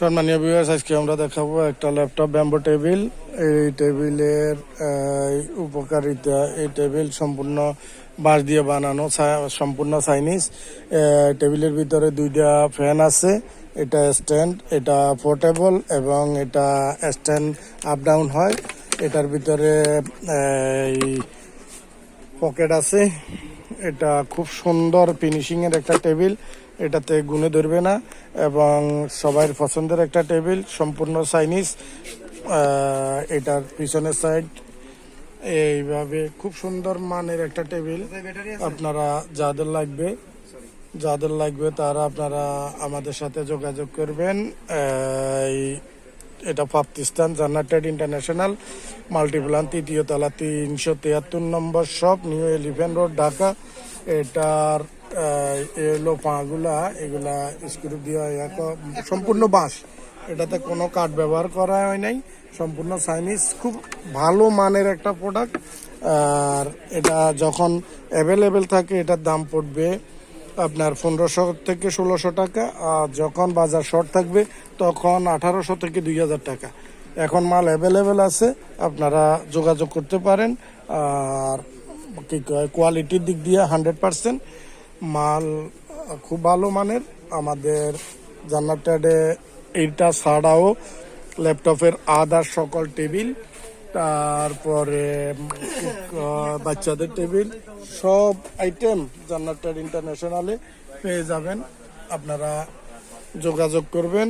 সম্মানীয় ভিউয়ার্স, আজকে আমরা দেখাবো একটা ল্যাপটপ ব্যাম্বু টেবিল। এই টেবিলের উপকারিতা, এই টেবিল সম্পূর্ণ বাঁশ দিয়ে বানানো, সম্পূর্ণ চাইনিজ। টেবিলের ভিতরে দুইটা ফ্যান আছে, এটা স্ট্যান্ড, এটা পোর্টেবল এবং এটা স্ট্যান্ড আপ ডাউন হয়। এটার ভিতরে পকেট আছে। এটা খুব সুন্দর ফিনিশিংয়ের একটা টেবিল, এটাতে গুনে ধরবে না এবং সবাই পছন্দের একটা টেবিল, সম্পূর্ণ চাইনিজ। এটার পিছনের সাইড এইভাবে খুব সুন্দর মানের একটা টেবিল। আপনারা যাদের লাগবে তারা আপনারা আমাদের সাথে যোগাযোগ করবেন। এটা পাকিস্তান জান্নাত ইন্টারন্যাশনাল মাল্টিপ্লান, 3য় তলা, 373 নম্বর shop, new elephant road, Dhaka. এটার এলো পাগুলা, এগুলা স্ক্রু দিয়ে সম্পূর্ণ বাঁশ, এটাতে কোনো কাঠ ব্যবহার করা হয় নাই, সম্পূর্ণ চাইনিজ। খুব ভালো মানের একটা প্রোডাক্ট। আর এটা যখন অ্যাভেলেবেল থাকে এটার দাম পড়বে আপনার 1500 থেকে 1600 টাকা। আর যখন বাজার শর্ট থাকবে তখন 1800 থেকে 2000 টাকা। এখন মাল অ্যাভেলেবেল আছে, আপনারা যোগাযোগ করতে পারেন। আর কি কোয়ালিটির দিক দিয়ে 100% মাল খুব ভালো মানের। আমাদের জান্নাত ট্রেডে এইটা ছাড়াও ল্যাপটপের আদার সকল টেবিল, তারপরে বাচ্চাদের টেবিল, সব আইটেম জান্নাত ট্রেড ইন্টারন্যাশনালে পেয়ে যাবেন। আপনারা যোগাযোগ করবেন।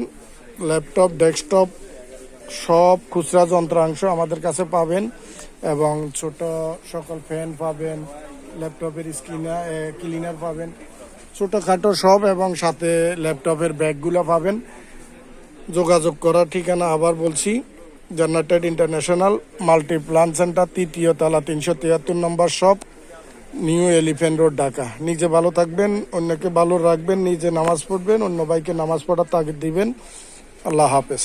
ল্যাপটপ, ডেস্কটপ সব খুচরা যন্ত্রাংশ আমাদের কাছে পাবেন এবং ছোট সকল ফ্যান পাবেন, ল্যাপটপের ক্লিনার পাবেন, ছোটোখাটো সব, এবং সাথে ল্যাপটপের ব্যাগগুলো পাবেন। যোগাযোগ করার ঠিকানা আবার বলছি, Jannat trade international multiplan centre, 3য় তলা, 373 নম্বর shop, new elephant road, Dhaka. নিজে ভালো থাকবেন, অন্যকে ভালো রাখবেন, নিজে নামাজ পড়বেন, অন্য ভাইকে নামাজ পড়ার তাগিদ দিবেন। আল্লাহ হাফেজ।